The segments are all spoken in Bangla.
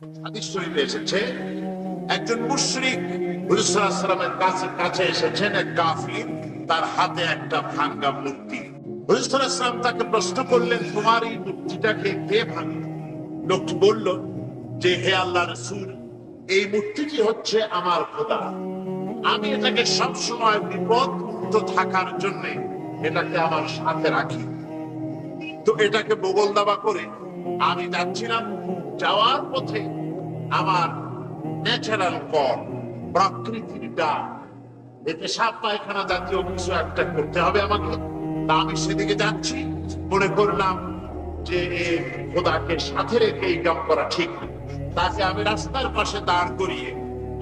হাদিস শরীফে এসেছে একজন মুশরিক হুজুর সাল্লাল্লাহু আলাইহি ওয়াসাল্লামের কাছে এসেছেন, এক কাফির, তার হাতে একটা ভাঙা মূর্তি। হুজুর সাল্লাল্লাহু আলাইহি ওয়াসাল্লাম তাকে প্রশ্ন করলেন, তোমার এই মূর্তিটাকে কে ভাঙল? লোকটি বলল যে, হে আল্লাহর রাসূল, এই মূর্তিটি হচ্ছে আমার খোদা। আমি এটাকে সবসময় বিপদ মুক্ত থাকার জন্য এটাকে আমার সাথে রাখি। তো এটাকে বগল দাবা করে আমি যাচ্ছিলাম, যাওয়ার পথে আমার ন্যাচারাল কল, প্রকৃতির ডাক, পেশাব পায়খানা জাতীয় কিছু একটা করতে হবে আমাকে। তা আমি সেদিকে যাচ্ছি, মনে করলাম যে এই খোদাকে সাথে রেখে এই কাম করা ঠিক না। তাকে আমি রাস্তার পাশে দাঁড় করিয়ে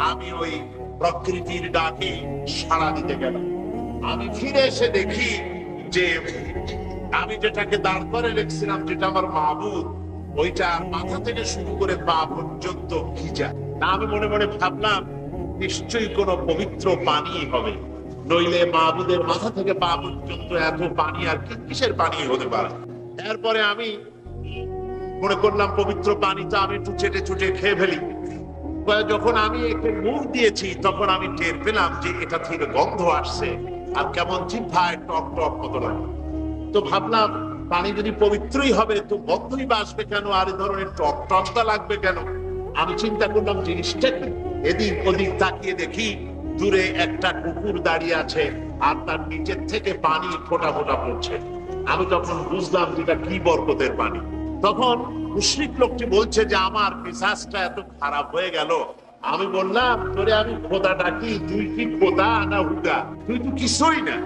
আমি ওই প্রকৃতির ডাকে সাড়া দিতে গেলাম। আমি ফিরে এসে দেখি যে আমি যেটাকে দাঁড় করে রেখেছিলাম, যেটা আমার মাবুদ, ওইটা মাথা থেকে শুরু করে পা পর্যন্ত ভিজা। তা আমি মনে মনে ভাবলাম, নিশ্চয়ই কোনো পবিত্র পানি হবে, নইলে মাবুদের মাথা থেকে পা পর্যন্ত এত পানি আর কিসের পানি হতে পারে। এরপরে আমি মনে করলাম পবিত্র পানিটা আমি একটু চেটে চুটে খেয়ে ফেলি। যখন আমি একে মুখ দিয়েছি তখন আমি টের পেলাম যে এটা থেকে গন্ধ আসছে আর কেমন জিহ্বায় টক টক মতো লাগে। তো ভাবলাম, পানি যদি পবিত্রই হবে তো গন্ধই বা আসবে কেন, আর এই ধরনের টক টকটা লাগবে কেন? আমি চিন্তা করলাম জিনিসটা, এদিক ওদিক তাকিয়ে দেখি দূরে একটা কুকুর দাঁড়িয়ে আছে আর তার নিচের থেকে পানি ফোঁটা ফোঁটা পড়ছে। আমি তখন বুঝলাম যেটা কি বরকতের পানি। তখন মুশরিক লোকটি বলছে যে, আমার মেজাজটা এত খারাপ হয়ে গেল। আমি বললাম, তোরে আমি খোদা ডাকি, তুই কি খোদা না হুদা? তুই তো কিছুই না।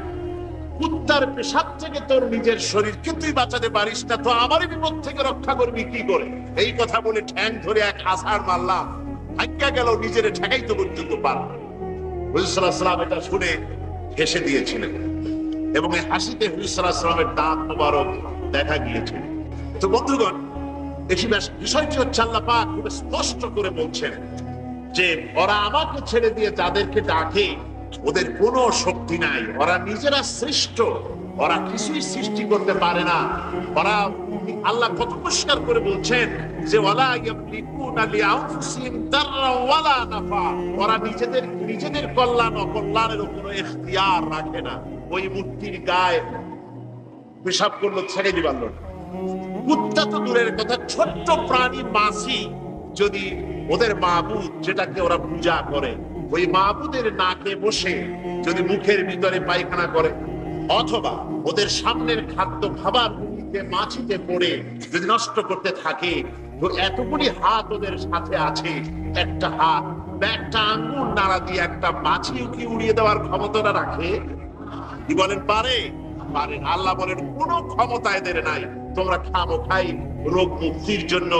কুত্তার পেশাব থেকে তোর নিজের শরীরকে তুই বাঁচাতে পারিস না, তো আমারই বিপদ থেকে রক্ষা করবি কি করে? এই কথা বলে ঠ্যাং ধরে এক আছাড় মারলাম। ভাগ্যা গেল নিজের ঠেকাইতে পর্যন্ত পারল। হুজুর সাল্লাল্লাহু আলাইহি ওয়াসাল্লাম এটা শুনে হেসে দিয়েছিলেন এবং এই হাসিতে হুজুর সাল্লাল্লাহু আলাইহি ওয়াসাল্লামের দাঁত মোবারক দেখা গিয়েছিল। তো বন্ধুগণ, এই বিষয়টি হচ্ছে আল্লাহ পাক খুব স্পষ্ট করে বলছেন যে ওরা আমাকে ছেড়ে দিয়ে যাদেরকে ডাকে ওদের কোনো শক্তি নাই, ওরা নিজেরা সৃষ্ট, ওরা কিছুই সৃষ্টি করতে পারে না। ওরা, আল্লাহ কত পরিষ্কার করে বলছেন যে ওয়ালা ইয়ামলিকুনা লিআনফুসিহিম দাররা ওয়ালা নাফা, ওরা নিজেদের কল্যাণ অকল্যাণের কোনো ইখতিয়ার রাখে না। ওই মূর্তির গায়ে পেশাব করলো, ছেড়ে দিবার না। কুত্তা তো দূরের কথা, ছোট্ট প্রাণী মাছি যদি ওদের মাবুদ, যেটাকে ওরা পূজা করে, ওই মাবুদের নাকে বসে যদি মুখের ভিতরে পায়খানা করে, অথবা ওদের সামনের খাদ্য খাবার মাছিতে পড়ে যদি নষ্ট করতে থাকে, তো এতগুলি হাত ওদের সাথে আছে, একটা হাত বা একটা আঙ্গুল নাড়া দিয়ে একটা মাছিও কি উড়িয়ে দেওয়ার ক্ষমতাটা রাখে? কি বলেন, পারে? পারে। আল্লাহ বলেন কোন ক্ষমতা এদের নাই। তোমরা খামোখাই রোগ মুক্তির জন্য,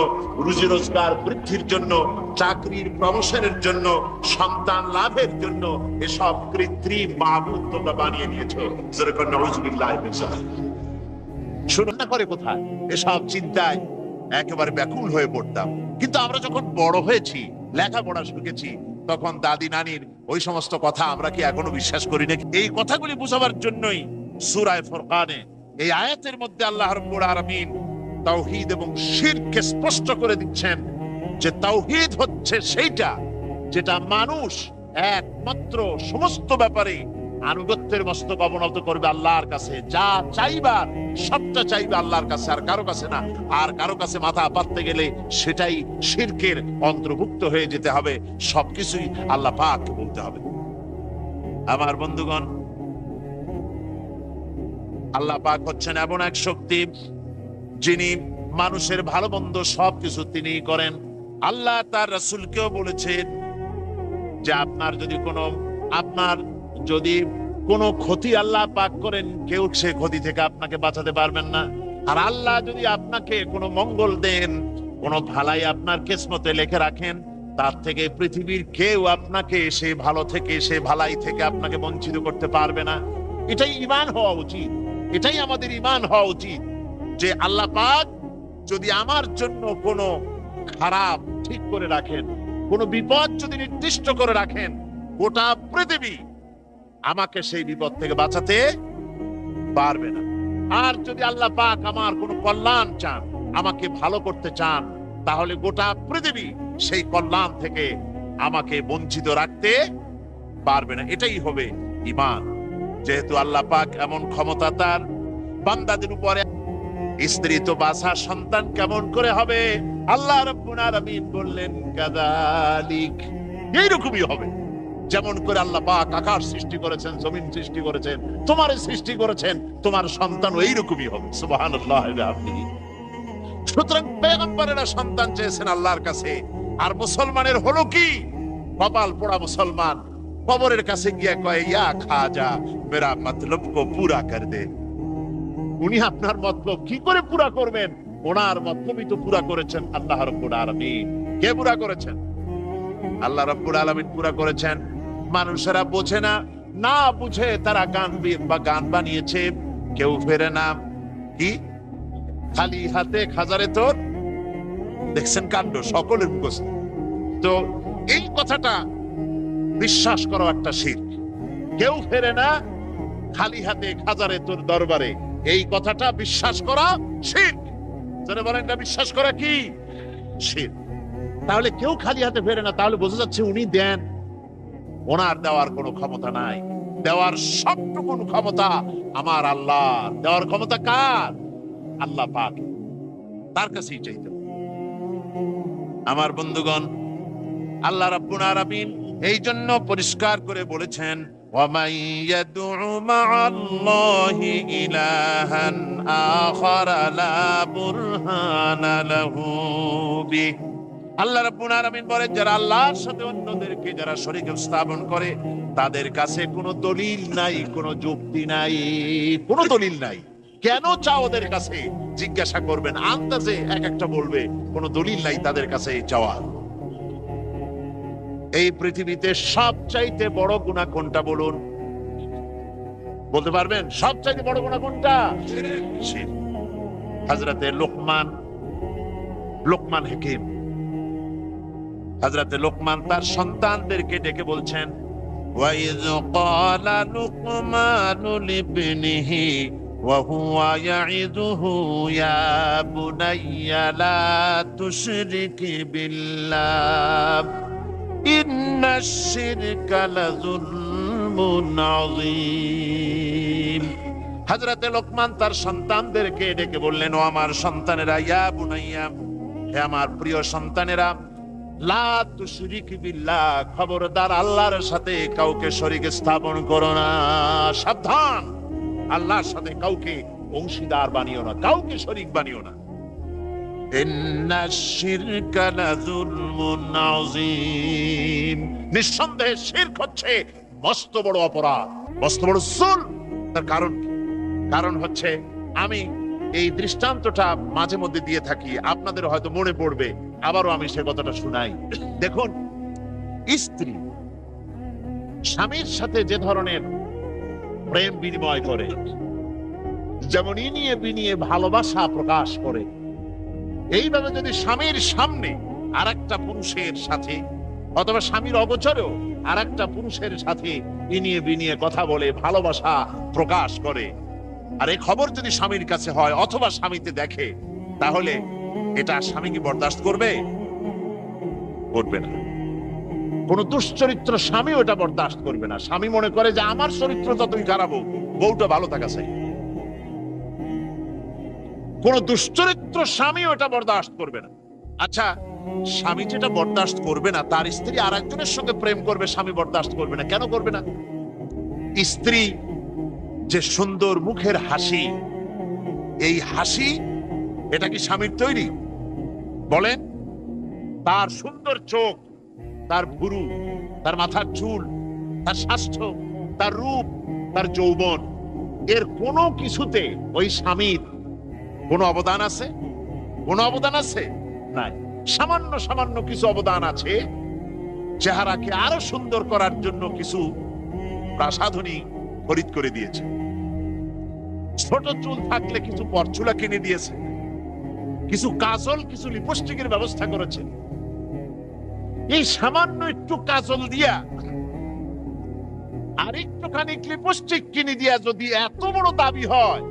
রুজি রোজগার বৃদ্ধির জন্য, চাকরির প্রমোশনের জন্য, সন্তান লাভের জন্য এসব কৃত্রিম মাবুদ তোমরা বানিয়ে নিয়েছো। যেরকম নাউজুবিল্লাহ শুনুন না করে কোথায় এসব চিন্তায় একেবারে ব্যাকুল হয়ে পড়তাম। কিন্তু আমরা যখন বড় হয়েছি, লেখাপড়া শিখেছি, তখন দাদি নানির ওই সমস্ত কথা আমরা কি এখনো বিশ্বাস করি নাকি? এই কথাগুলি বুঝাবার জন্যই সূরা ফুরকানে এই আয়াতের মধ্যে আল্লাহ রাব্বুল আলামিন তাওহীদ এবং শিরককে স্পষ্ট করে দিচ্ছেন যে তাওহীদ হচ্ছে সেইটা যেটা মানুষ একমাত্র সমস্ত ব্যাপারে আনুগত্যের মস্তক অবনত করবে আল্লাহর কাছে, যা চাইবার সবটা চাইবে আল্লাহর কাছে, আর কারো কাছে না। আর কারো কাছে মাথা পাততে গেলে সেটাই শিরকের অন্তর্ভুক্ত হয়ে যেতে হবে। সবকিছুই আল্লাহ পাককে বলতে হবে। আমার বন্ধুগণ, আল্লাহ পাক হচ্ছেন এমন এক শক্তি যিনি মানুষের ভালো মন্দ সবকিছু তিনি করেন। আল্লাহ তার রাসূলকেও বলেছেন যে আপনার যদি কোনো ক্ষতি আল্লাহ পাক করেন, কেউ সে ক্ষতি থেকে আপনাকে বাঁচাতে পারবেন না। আর আল্লাহ যদি আপনাকে কোনো মঙ্গল দেন, কোনো ভালাই আপনার কিসমতে লিখে রাখেন, তার থেকে পৃথিবীর কেউ আপনাকে সে ভালো থেকে, সে ভালাই থেকে আপনাকে বঞ্চিত করতে পারবে না। এটাই ঈমান হওয়া উচিত, এটাই আমাদের ঈমান হওয়া উচিত যে আল্লাহ পাক যদি আমার জন্য কোনো খারাপ ঠিক করে রাখেন, কোনো বিপদ যদি নির্দিষ্ট করে রাখেন, গোটা পৃথিবী আমাকে সেই বিপদ থেকে বাঁচাতে পারবে না। আর যদি আল্লাহ পাক আমার কোনো কল্যাণ চান, আমাকে ভালো করতে চান, তাহলে গোটা পৃথিবী সেই কল্যাণ থেকে আমাকে বঞ্চিত রাখতে পারবে না। এটাই হবে ঈমান। যেহেতু আল্লাহ পাক এমন ক্ষমতা তার বান্দাদের উপরে, স্ত্রী তো বাছা, সন্তান কেমন করে হবে? আল্লাহ রাব্বুল আলামিন বললেন কাযালিক, এইরকমই হবে। যেমন করে আল্লাহ পাক আকাশ সৃষ্টি করেছেন, জমিন সৃষ্টি করেছেন, তোমার সৃষ্টি করেছেন, তোমার সন্তান এইরকমই হবে। সুবহানাল্লাহ। সুতরাং পয়গম্বরেরা সন্তান চেয়েছেন আল্লাহর কাছে, আর মুসলমানের হলো কি? কপাল পোড়া মুসলমান কবরের কাছে গিয়ে কয়, ইয়া খাজা মেরা মতলব কো পুরা কর দে। উনি আপনার মতলব কি করে পুরা করবেন? ওনার মতলবই তো পুরা করেছেন আল্লাহ রাব্বুল আলামিন। কে পুরা করেছেন? আল্লাহ রাব্বুল আলামিন পুরা করেছেন। মানুষেরা বোঝে না, না বুঝে তারা গান বানিয়েছে। কেউ ফেরে না কি খালি হাতে খাজারে তোর, দেখছেন কাণ্ড সকলের মুখস্থ। তো এই কথাটা বিশ্বাস করো একটা শিরক। কেউ ফেরে না খালি হাতে খাজারে তোর দরবারে, এই কথাটা বিশ্বাস করা শিরক। যারা বলেন এটা বিশ্বাস করা কি? শিরক। তাহলে কেউ খালি হাতে ফেরে না, তাহলে বোঝা যাচ্ছে উনি দেন, ওনার দেওয়ার কোনো ক্ষমতা নাই। দেওয়ার সবটুকু ক্ষমতা আমার আল্লাহ। দেওয়ার ক্ষমতা কার? আল্লাহ পাক, তার কাছেই চাইতে। আমার বন্ধুগণ, আল্লাহ রাব্বুল আলামিন এই জন্য পরিষ্কার করে বলেছেন, ওয়ামান ইয়াদউ মা'আল্লাহি ইলাহান আখারা লা বুরহানা লাহু বিহি। আল্লাহ রাব্বুল আলামিন বলেন, যারা আল্লাহর সাথে অন্যদেরকে যারা শরীক স্থাপন করে, তাদের কাছে কোনো দলিল নাই, কোনো যুক্তি নাই, কোনো দলিল নাই। কেন চাও ওদের কাছে? জিজ্ঞাসা করবেন, আন্দাজে এক একটা বলবে, কোনো দলিল নাই তাদের কাছে চাওয়া। এই পৃথিবীতে সবচাইতে বড় গুনাহ কোনটা বলুন? বলতে পারবেন সবচাইতে বড় গুনাহ কোনটা? শিরক। হযরতে লোকমান হাকিম, হযরতে লোকমান তার সন্তানদেরকে ডেকে বলছেন, ওয়াইয ক্বালা লুকমানু লিবনিহি ওয়া হুয়া ইয়াইযুহু ইয়া বুনাইয়া লা তুশরিক বিল্লাহ ইন্নাশ শিরকা লাযুলমুন আযীম। হযরতে লোকমান তার সন্তানদেরকে ডেকে বললেন, ও আমার সন্তানেরা, ইয়া বুনাইয়া, হে আমার প্রিয় সন্তানেরা, লা তুশরিক বিল্লাহ, খবরদার আল্লাহর সাথে কাউকে শরীক স্থাপন করো না। সাবধান, আল্লাহর সাথে কাউকে অংশীদার বানিও না, কাউকে শরীক বানিও না। ইন্নাশ শিরকা লাযুলমুন আযীম, নিঃসন্দেহে শিরক হচ্ছে মস্ত বড় অপরাধ, মস্ত বড় জুলম। তার কারণ কি? কারণ হচ্ছে, আমি এই দৃষ্টান্তটা মাঝে মধ্যে দিয়ে থাকি, আপনাদের হয়তো মনে পড়বে, আবারও আমি সে কথাটা শুনাই। দেখুন, স্ত্রী স্বামীর সাথে যে ধরনের প্রেম বিনিময় করে, যেমন ইনিয়ে বিনিয়ে ভালোবাসা প্রকাশ করে, এইভাবে যদি স্বামীর সামনে আরেকটা পুরুষের সাথে, অথবা স্বামীর অগোচরেও আরেকটা পুরুষের সাথে ইনিয়ে বিনিয়ে কথা বলে, ভালোবাসা প্রকাশ করে, আর এই খবর যদি স্বামীর কাছে হয় অথবা স্বামীতে দেখে, তাহলে এটা স্বামী কি বরদাস্ত করবে? করবে না। কোন দুশ্চরিত্র স্বামী ওটা বরদাস্ত করবে না। স্বামী মনে করে যে আমার চরিত্র যতই খারাপ হোক, বউটা ভালো থাকা চাই। কোন দুশ্চরিত্র স্বামী ওটা বরদাস্ত করবে না। আচ্ছা, স্বামী যেটা বরদাস্ত করবে না, তার স্ত্রী আর একজনের সঙ্গে প্রেম করবে, স্বামী বরদাস্ত করবে না। কেন করবে না? স্ত্রী যে সুন্দর মুখের হাসি, এই হাসি এটা কি স্বামীর তৈরি? বলেন। তার সুন্দর চোখ, তার ভুরু, তার মাথার চুল, তার স্বাস্থ্য, তার রূপ, তার যৌবন, এর কোনো কিছুতে ওই স্বামীর কোনো অবদান আছে? কোনো অবদান আছে? নাই। সামান্য সামান্য কিছু অবদান আছে। চেহারাকে আরো সুন্দর করার জন্য কিছু প্রাসাধনী খরিদ করে দিয়েছে, ছোট চুল থাকলে কিছু পরচুলা কিনে দিয়েছে, কিছু কাজল, কিছু লিপস্টিকের ব্যবস্থা করেছে। এই সামান্য একটু কাজল দিয়া আর একটুখানি লিপস্টিক কিনে দিয়া যদি এত বড় দাবি হয়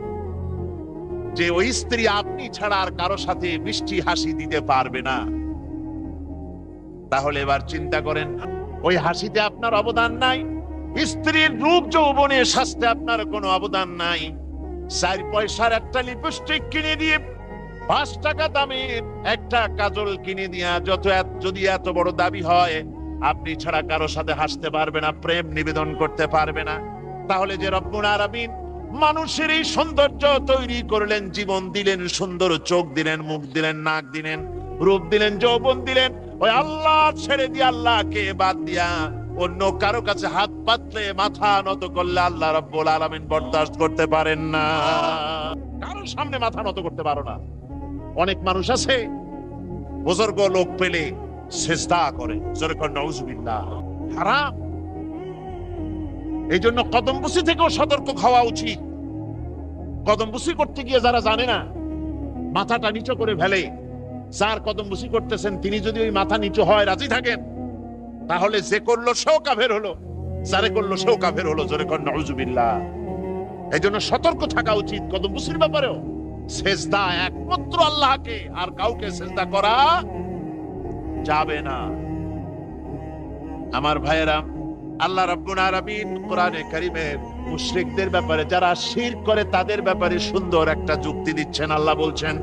যে ওই স্ত্রী আপনি ছাড়া আর কারো সাথে মিষ্টি হাসি দিতে পারবে না, তাহলে এবার চিন্তা করেন, ওই হাসিতে আপনার অবদান নাই, স্ত্রীর রূপ যৌবনে স্বাস্থ্যে আপনার কোনো অবদান নাই, 4 পয়সার একটা লিপস্টিক কিনে দিয়ে 5 টাকা দামের একটা কাজল কিনে দিয়া যদি এত বড় দাবি হয়, আপনি ছাড়া কারো সাথে হাসতে পারবে না, প্রেম নিবেদন করতে পারবে না, তাহলে যে রব্বুল আলামিন মানুষের এই সৌন্দর্য তৈরি করলেন, জীবন দিলেন, সুন্দর চোখ দিলেন, মুখ দিলেন, নাক দিলেন, রূপ দিলেন, যৌবন দিলেন, ওই আল্লাহ ছেড়ে দিয়ে, আল্লাহকে বাদ দিয়া অন্য কারো কাছে হাত পাতলে, মাথা নত করলে আল্লাহ রাব্বুল আলামিন বরদাস্ত করতে পারেন না। কারো সামনে মাথা নত করতে পারো না। অনেক মানুষ আছে বুজুর্গ লোক পেলে সিজদা করে, যেরকম নাউজুবিল্লাহ, হারাম। এই জন্য কদমবুসি থেকেও সতর্ক হওয়া উচিত। কদমবুসি করতে গিয়ে যারা জানে না, মাথাটা নিচু করে ফেলে, যার কদমবুসি করতেছেন তিনি যদি ওই মাথা নিচু হয় রাজি থাকেন, তাহলে যে করলো সেও কাফের হলো, যারে করলো সেও কাফের হলো, যেরকম নাউজুবিল্লাহ। এই জন্য সতর্ক থাকা উচিত কদমবুসির ব্যাপারেও। সেজদা একমাত্র আল্লাহকে, আর কাউকে সেজদা করা যাবে না। আমার ভাইয়েরা, আল্লাহ রাব্বুল আলামিন কোরআনে কারীমে মুশরিকদের ব্যাপারে, যারা শিরক করে তাদের ব্যাপারে সুন্দর একটা যুক্তি দিচ্ছেন। আল্লাহ বলছেন,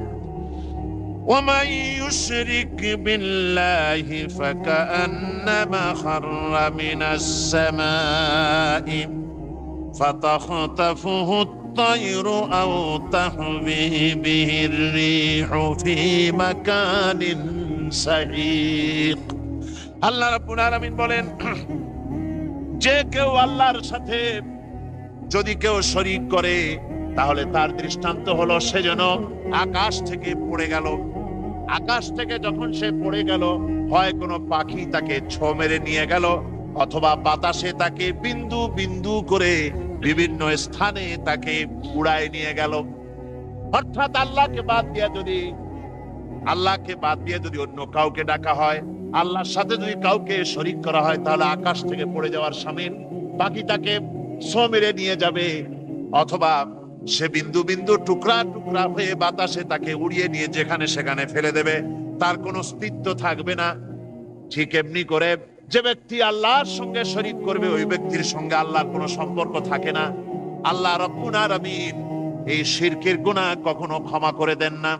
وَمَن يُشْرِكْ بِاللَّهِ فَكَأَنَّمَا خَرَّ مِنَ السَّمَاءِ فَتَخْطَفُهُ الطَّيْرُ أَوْ تَهْوِي بِهِ الرِّيحُ فِي مَكَانٍ سَحِيقٍ। আল্লাহ রাব্বুল আলামিন বলেন, যে কেউ আল্লাহর সাথে যদি কেউ শরীক করে, তাহলে তার দৃষ্টান্ত হলো সে যেন আকাশ থেকে পড়ে গেল। আকাশ থেকে যখন সে পড়ে গেল, হয় কোনো পাখি তাকে ছো মেরে নিয়ে গেল, অথবা বাতাসে তাকে বিন্দু বিন্দু করে বিভিন্ন স্থানে তাকে উড়ায় নিয়ে গেল। অর্থাৎ আল্লাহকে বাদ দিয়ে যদি অন্য কাউকে ডাকা হয়, আল্লাহর সাথে যদি কাউকে শরীক করা হয়, তাহলে আকাশ থেকে পড়ে যাওয়ার শামিল, পাখি তাকে ছো মেরে নিয়ে যাবে, অথবা সে বিন্দু বিন্দু টুকরা টুকরা হয়ে বাতাসে তাকে উড়িয়ে নিয়ে যেখানে সেখানে ফেলে দেবে, তার কোনো অস্তিত্ব থাকবে না। ঠিক এমনি করে যে ব্যক্তি আল্লাহর সঙ্গে শরীক করবে, ওই ব্যক্তির সঙ্গে আল্লাহর কোনো সম্পর্ক থাকে না। আল্লাহ রাব্বুল আলামিন এই শিরকের গুনাহ কখনো ক্ষমা করে দেন না।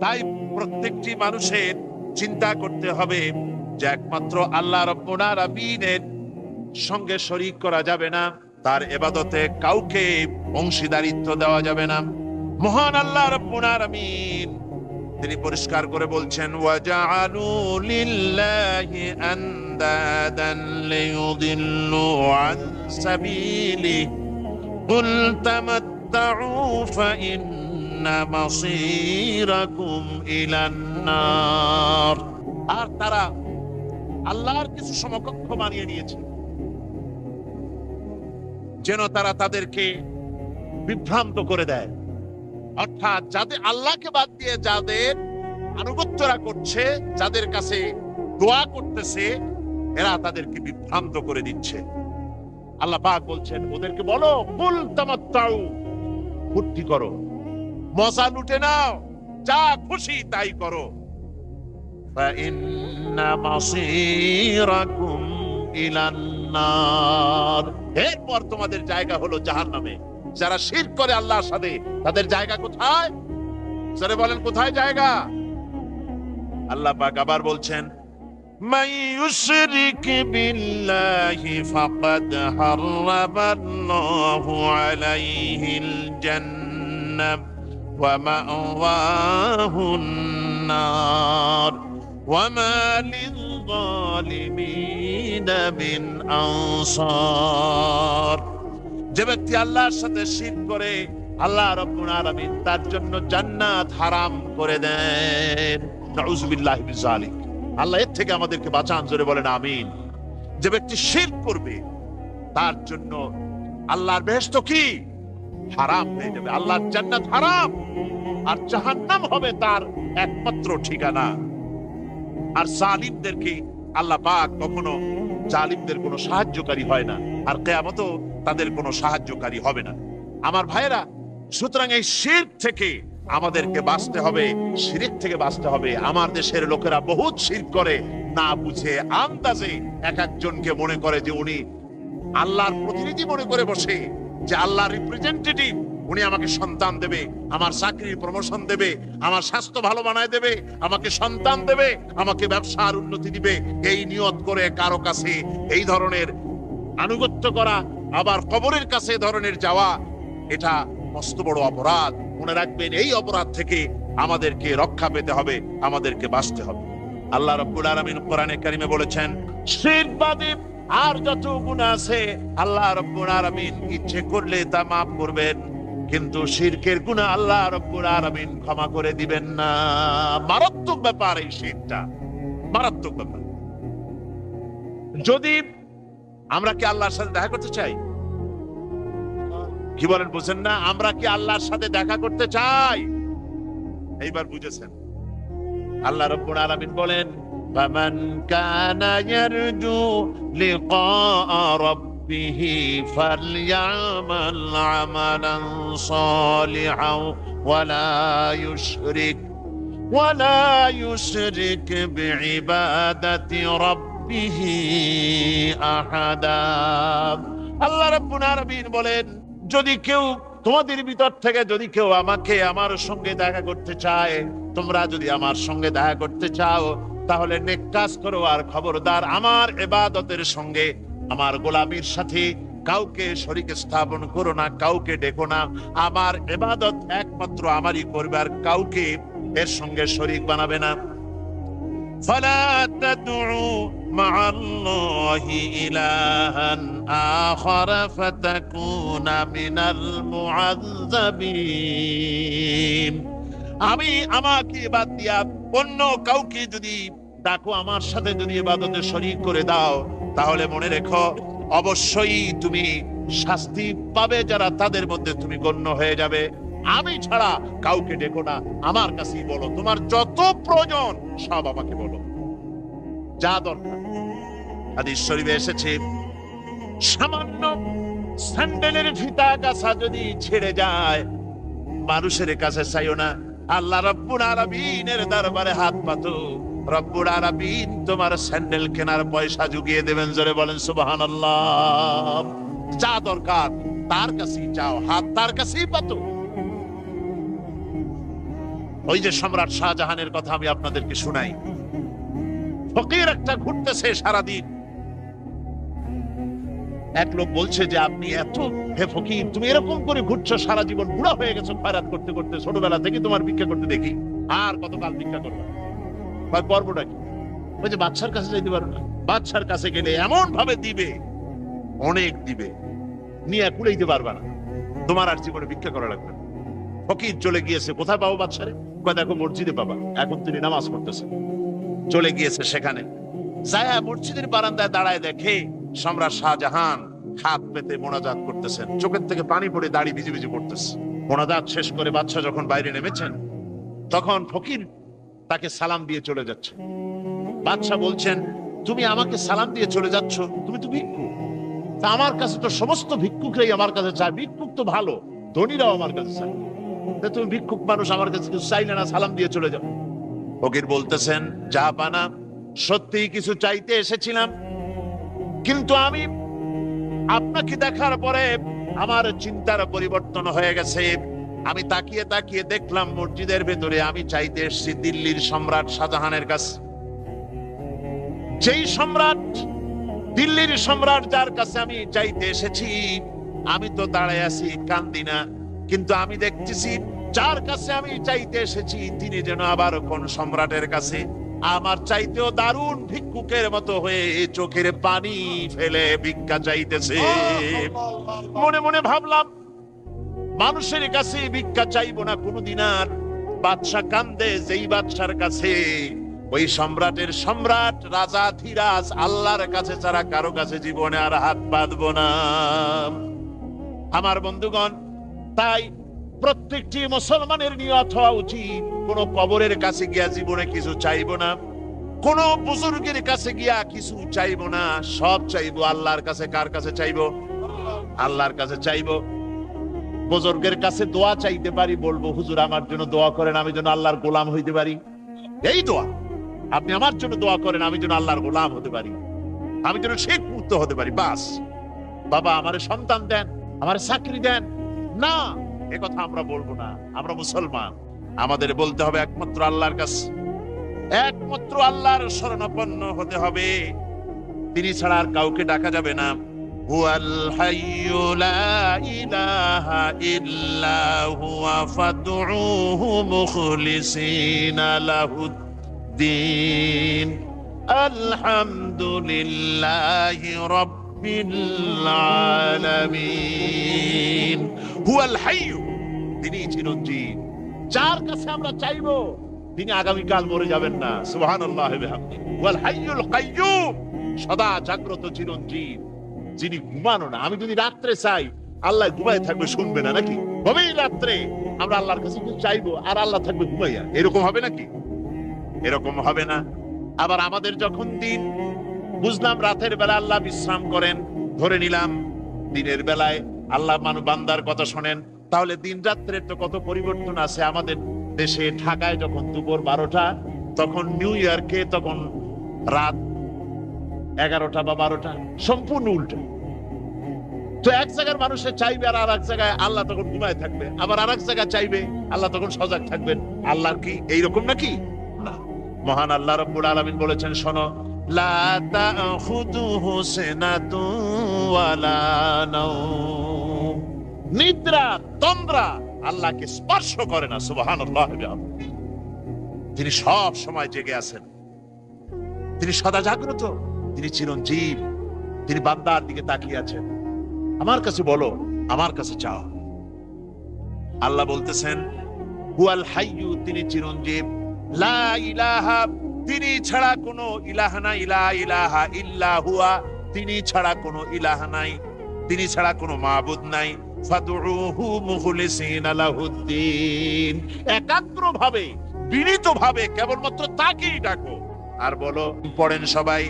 তাই প্রত্যেকটি মানুষের চিন্তা করতে হবে যে একমাত্র আল্লাহ রাব্বুল আলামিনের সঙ্গে শরীক করা যাবে না, তার ইবাদতে কাউকে অংশীদারিত্ব দেওয়া যাবে না। মহান আল্লাহ রাব্বুল আলামিন তিনি পরিষ্কার করে বলছেন, ওয়াজআলু লিল্লাহি আনদাদান লিয়ুদিল্লু আন সাবিলিহি কুল তামাত্তাউ ফাইন্না মাসীরাকুম ইলান নার। আর তারা আল্লাহর কিছু সমকক্ষ বানিয়ে নিয়েছে, যেন তারা তাদেরকে বিভ্রান্ত করে দেয়। অর্থাৎ যাদের আল্লাহকে বাদ দিয়ে যাদের আনুগত্যরা করছে, যাদের কাছে দোয়া করতেছে, এরা তাদেরকে বিভ্রান্ত করে দিচ্ছে। আল্লাহ পাক বলছেন, ওদেরকে বলো, কুল তামাত্তাউ, ফুর্তি করো, মজা লুটে নাও, যা খুশি তাই করো, ফাইন্না মাসীরাকুম ইলান নার। এরপর তোমাদের জায়গা হলো জাহান্নামে। যারা শিরক করে আল্লাহর সাথে, তাদের জায়গা কোথায়? যারা বলেন কোথায় জায়গা? আল্লাহ পাক আবার বলছেন, মান ইউশরিক বিল্লাহি ফাকাদ হারামাল্লাহু আলাইহিল জান্নাহ ওয়া মাওয়াহুন নার ওয়া মা লিয-যালিমিনা মিন আনসার। যে ব্যক্তি আল্লাহর সাথে শিরক করে, আল্লাহ রাব্বুল আলামিন তার জন্য জান্নাত হারাম করে দেন। নাউযুবিল্লাহি মিন যালিক। আল্লাহ এর থেকে আমাদেরকে বাঁচান, জোরে বলেন আমিন। যে ব্যক্তি শিরক করবে, তার জন্য আল্লাহর বেহেশত কি? হারাম হয়ে যাবে। আল্লাহর জান্নাত হারাম, আর জাহান্নাম হবে তার একমাত্র ঠিকানা। আর জালিমদেরকে আল্লাহ পাক কখনো, জালিমদের কোনো সাহায্যকারী হয় না, আর কিয়ামতেও তাদের কোনো সাহায্যকারী হবে না। আমার ভাইয়েরা, সুতরাং এই শিরক থেকে আমাদেরকে বাঁচতে হবে, শিরক থেকে বাঁচতে হবে। আমার দেশের লোকেরা বহুত শিরক করে, না বুঝে আন্দাজে এক একজনকে মনে করে যে উনি আল্লাহর প্রতিনিধি মনে করে বসে, যে আল্লাহর রিপ্রেজেন্টেটিভ, উনি আমাকে সন্তান দেবে, আমার চাকরির প্রমোশন দেবে, আমার স্বাস্থ্য ভালো বানায় দেবে, আমাকে সন্তান দেবে, আমাকে ব্যবসার উন্নতি দিবে, এই নিয়ত করে কারো কাছে এই ধরনের আনুগত্য করা, আবার কবরের কাছে ধরনের যাওয়া, এটা মস্ত বড় অপরাধ। মনে রাখবেন, এই অপরাধ থেকে আমাদেরকে রক্ষা পেতে হবে, আমাদেরকে বাঁচতে হবে। আল্লাহ রাব্বুল আলামিন কোরআনে কারিমে বলেছেন, শিরক বাদে আর যত গুনাহ আছে আল্লাহ রাব্বুল আলামিন ইচ্ছে করলে তা মাফ করবেন, কিন্তু শিরকের গুনাহ আল্লাহ রাব্বুল আলামিন ক্ষমা করে দিবেন না। মারাত্মক ব্যাপার এই শিরকটা, মারাত্মক ব্যাপার। যদি আমরা কি আল্লাহর সাথে দেখা করতে চাই? কি বলেন, বুঝেন না? আমরা কি আল্লাহর সাথে দেখা করতে চাই? এইবার বুঝেছেন। আল্লাহ রাব্বুল আলামিন বলেন, ফামান কানা ইয়ারজু লিকা রাব্বিহি ফালইয়ামাল আমালান সালিহান ওয়ালা ইউশরিক বিইবাদাতি রাব্বিহি আহাদা। আল্লাহ রাব্বুল আলামিন বলেন, যদি কেউ তোমাদের ভিতর থেকে যদি কেউ আমাকে আমার সঙ্গে দেখা করতে চায়, তোমরা যদি আমার সঙ্গে দেখা করতে চাও, তাহলে নেক কাজ করো, আর খবরদার আমার ইবাদতের সঙ্গে, আমার গোলামির সাথে কাউকে শরীক স্থাপন করো না, কাউকে ডেকো না। আমার ইবাদত একমাত্র আমারই করবে, আর কাউকে এর সঙ্গে শরীক বানাবে না। ফালা তাদউ মা'আল্লাহি ইলাহান আখারা ফাতাকুনা মিনাল মুআযযাবিন। আমি আমাকে বাদ দিয়া অন্য কাউকে যদি ডাকো, আমার সাথে যদি ইবাদতে শরীক করে দাও, তাহলে মনে রেখো অবশ্যই তুমি শাস্তি পাবে, যারা তাদের মধ্যে তুমি গণ্য হয়ে যাবে। আমি ছাড়া কাউকে ডেকো না, আমার কাছেই বলো, তোমার যত প্রয়োজন সব আমাকে বলো, যা দরকার। হাদিস শরীফে এসেছে, সামান্য স্যান্ডেলের ফিতা গাছা যদি ছেড়ে যায়, মানুষের কাছে চাইও না, আল্লাহ রাব্বুল আলামিনের দরবারে হাত পাতো, রব্বুল আলামিন তোমার স্যান্ডেল কেনার পয়সা জুগিয়ে দেবেন। জোরে বলেন সুবহানাল্লাহ। যা দরকার তার কাছেই চাও, হাত তার কাছেই পাতো। ওই যে সম্রাট শাহজাহানের কথা আমি আপনাদেরকে শোনাই, ফকির একটা ঘুরতেছে সারাদিন। এক লোক বলছে যে, আপনি এত, হে ফকির, তুমি এরকম করে ঘুরছো সারা জীবন, বুড়া হয়ে গেছো খয়রাত করতে করতে, ছোটবেলা থেকে তোমার ভিক্ষা করতে দেখি, আর কতকাল ভিক্ষা করবে? পর্বটা কি? ওই যে বাদশার কাছে যাইতে পারো না, বাদশার কাছে গেলে এমন ভাবে দিবে, অনেক দিবে, নিয়ে কুড়াইতে পারবা না, তোমার আর জীবনে ভিক্ষা করা লাগবে না। ফকির চলে গিয়েছে, কোথায় পাবো বাদশারে? দেখো মসজিদে পাবা, এখন তিনি নামাজ পড়তেছে। চলে গিয়েছে সেখানে, যায় মসজিদের বারান্দায় দাঁড়ায় দেখে সম্রাট শাহজাহান হাত পেতে মোনাজাত করতেছেন, চোখের থেকে পানি পড়ে দাড়ি ভিজে ভিজে পড়তেছে। মোনাজাত শেষ করে বাদশা যখন বাইরে নেমেছেন, তখন ফকির তাকে সালাম দিয়ে চলে যাচ্ছে। বাদশা বলছেন, তুমি আমাকে সালাম দিয়ে চলে যাচ্ছ, তুমি তো ভিক্ষুক, তা আমার কাছে তো সমস্ত ভিক্ষুকরাই আমার কাছে চায়, ভিক্ষুক তো ভালো, ধনীরাও আমার কাছে চায়, তুমি ভিক্ষুক মানুষ, আমার কাছে কিছু চাইলে না, সালাম দিয়ে চলে যাও। ফকির বলতেছেন, যা পানা, সত্যি কিছু চাইতে এসেছিলাম, কিন্তু আমি আপনাকে দেখার পরে আমার চিন্তার পরিবর্তন হয়ে গেছে। আমি তাকিয়ে তাকিয়ে দেখলাম মসজিদের ভেতরে আমি চাইতে এসেছি দিল্লির সম্রাট শাহজাহানের কাছে। যেই সম্রাট, দিল্লির সম্রাট যার কাছে আমি চাইতে এসেছি, আমি তো দাঁড়ায় আছি, কান্দি না, কিন্তু আমি দেখতেছি যার কাছে আমি চাইতে এসেছি তিনি যেন আবার কোন সম্রাটের কাছে আমার চাইতেও দারুণ ভিক্ষুকের মতো হয়ে চোখের পানি ফেলে ভিক্ষা চাইতেছে। মনে মনে ভাবলাম, মানুষের কাছে ভিক্ষা চাইবো না কোনদিন আর। বাদশা কান্দে, যেই বাদশার কাছে, ওই সম্রাটের সম্রাট, রাজা ধীরাজ, আল্লাহর কাছে ছাড়া কারো কাছে জীবনে আর হাত বাঁধবো না। আমার বন্ধুগণ, তাই প্রত্যেকটি মুসলমানের নিয়ত হওয়া উচিত, কোন কবরের কাছে গিয়া জীবনে কিছু চাইবো না, কোন বুজুর্গের কাছে গিয়া কিছু চাইবো না, সব চাইবো আল্লাহর কাছে। কার কাছে চাইবো? আল্লাহর কাছে চাইবো। বুজুর্গের কাছে দোয়া চাইতে পারি, বলবো হুজুর আমার জন্য দোয়া করেন, আমি যেন আল্লাহর গোলাম হইতে পারি, এই দোয়া। আপনি আমার জন্য দোয়া করেন, আমি যেন আল্লাহর গোলাম হতে পারি, আমি যেন শেখ মুক্ত হতে পারি। বাস বাবা আমারে সন্তান দেন, আমার চাকরি দেন, না এ কথা আমরা বলবো না। আমরা মুসলমান, আমাদের বলতে হবে একমাত্র আল্লাহর কাছে, একমাত্র আল্লাহর শরণাপন্ন হতে হবে। তিনি ছাড়া আর কাউকে ডাকা যাবে না। হুয়াল হাইয়্যু লা ইলাহা ইল্লা হুয়া ফাদউহু মুখলিসিনা লাহুদ্দিন আলহামদুলিল্লাহি রাব্বিল আলামিন। হুয়াল হাইয়্যু, তিনি চিরঞ্জীব, যার কাছে আমরা চাইবো তিনি আগামীকাল মরে যাবেন না। সুবহানাল্লাহি ওয়া বিহামদিহি। ওয়াল হাইয়ুল কাইয়্যুম, সদা জাগ্রত চিরঞ্জীব, যিনি ঘুমানো না। আমি যদি রাত্রে চাই, আল্লাহ ঘুমায় থাকবে, শুনবে না নাকি? গভীর রাত্রে আমরা আল্লাহর কাছে কিছু চাইবো আর আল্লাহ থাকবে ঘুমাইয়া, এরকম হবে নাকি? এরকম হবে না। আবার আমাদের যখন দিন, বুঝলাম রাতের বেলা আল্লাহ বিশ্রাম করেন, ধরে নিলাম দিনের বেলায় আল্লাহ বান্দার কথা শোনেন, তাহলে দিন রাত্রের তো কত পরিবর্তন আছে। আমাদের দেশে ঢাকায় যখন দুপুর 12টা, তখন নিউ ইয়র্কে তখন রাত 11টা বা 12টা, সম্পূর্ণ উল্টো। তো এক জায়গার মানুষে চাইবে আর এক জায়গায় আল্লাহ তখন ঘুমায় থাকবে, আবার আর এক জায়গায় চাইবে আল্লাহ তখন সজাগ থাকবেন। আল্লাহর কি এইরকম নাকি? না। মহান আল্লাহ রাব্বুল আলামিন বলেছেন, শোনো, লা তাখুযুহু সিনাতুন ওয়ালা নাওম, নিদ্রা তন্দ্রা আল্লাহকে স্পর্শ করে না। সুবহানাল্লাহ। তিনি সব সময় জেগে আছেন, তিনি সদা জাগ্রত, তিনি চিরঞ্জীব, তিনি বান্দার দিকে তাকিয়ে আছেন। আমার কাছে বলো, আমার কাছে চাও। আল্লাহ বলতেছেন হুয়াল হাইয়্যু, তিনি চিরঞ্জীব, লা ইলাহা, তিনি ছাড়া কোনো ইলাহ নাই, লা ইলাহা ইল্লা হুয়া, তিনি ছাড়া কোনো ইলাহ নাই, তিনি ছাড়া কোনো মাবুদ নাই। ফাদউহু মুখলিসিনা লাহুদ্দিন, একাগ্রভাবে বিনীতভাবে কেবলমাত্র তাকেই ডাকো। আর বলো, পড়েন সবাই,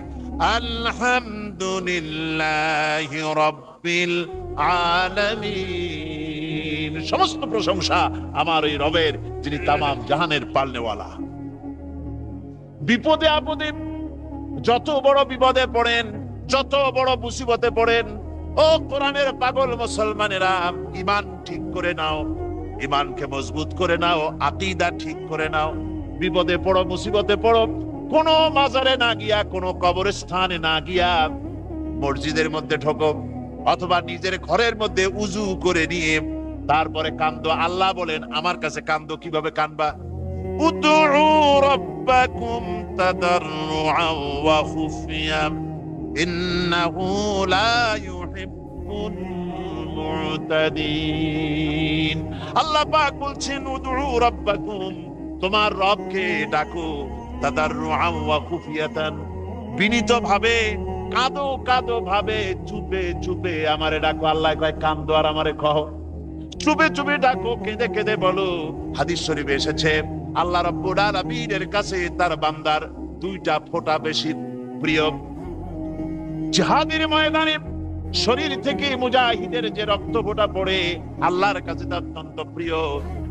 আলহামদুলিল্লাহি রাব্বিল আলামিন, সমস্ত প্রশংসা আমার ওই রবের, যিনি তামাম জাহানের পালনেওয়ালা। বিপদে আপদে, যত বড় বিপদে পড়েন, যত বড় মুসিবতে পড়েন, ও কোরআনের পাগল মুসলমানেরা, ঈমান ঠিক করে নাও, ঈমানকে মজবুত করে নাও, আকীদা ঠিক করে নাও। বিপদে পড়ো, মুসিবতে পড়ো, কোন মাজারে না গিয়া, কোন কবরস্থানে না গিয়া, মসজিদের মধ্যে ঢোকো, অথবা নিজের ঘরের মধ্যে উজু করে নিয়ে তারপরে কান্দো। আল্লাহ বলেন আমার কাছে কান্দো। কিভাবে কানবা? উদউ রাব্বাকুম তাদাররুআন ওয়া খুফিয়া ইন্নাহু লা ইউহিব্বুল মু'তাদিন। আল্লাহ পাক বলছেন উদউ রাব্বাকুম, তোমার রবকে ডাকো, তাদাররুআন ওয়া খুফিয়াতান, বিনীত ভাবে, কাঁদো কাঁদো ভাবে, চুপে চুপে আমারে ডাকো। আল্লাহ কয় কান্দো আর আমারে কহ, চুপে চুপে ডাকো, কেঁদে কেঁদে বলো। হাদিস শরীফে এসেছে আল্লাহ রাব্বুল আলামিনের কাছে তার বান্দার দুইটা ফোঁটা বেশি প্রিয়। জিহাদের ময়দানে শরীর থেকে মুজাহিদের যে রক্ত ফোঁটা পড়ে আল্লাহর কাছে তার অত্যন্ত প্রিয়।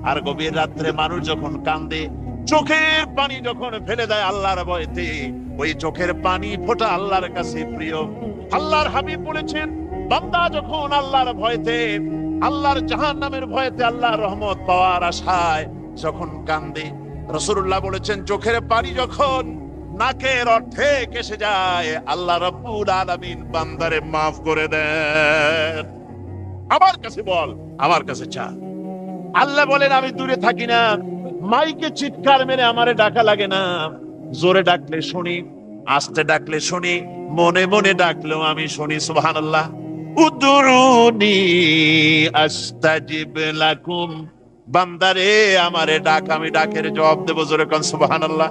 আর গভীর রাত্রে মানুষ যখন কান্দে, চোখের পানি যখন ফেলে দেয় আল্লাহর ভয়তে, ওই চোখের পানি ফোঁটা আল্লাহর কাছে প্রিয়। আল্লাহর হাবিব বলেছেন, বান্দা যখন আল্লাহর ভয়তে, আল্লাহর জাহান্নামের ভয়তে, আল্লাহর রহমত পাওয়ার আশায় যখন কান্দে, রাসূলুল্লাহ বলেছেন চোখের পানি যখন নাকের অর্ধেক এসে যায়, আল্লাহ রাব্বুল আলামিন বান্দারে মাফ করে দেন। আমার কাছে বল, আমার কাছে চা। আল্লাহ বলেন আমি দূরে থাকি না, মাইকে চিৎকার মেরে আমারে ডাকা লাগে না। জোরে ডাকলে শুনি, আস্তে ডাকলে শুনি, মনে মনে ডাকলেও আমি শুনি। সুবহানাল্লাহ। উদুরুনি আস্তাজিব লাকুম, বান্দারে আমারে ডাক, আমি ডাকের জবাব দেব। জোরে কোন সুবহানাল্লাহ।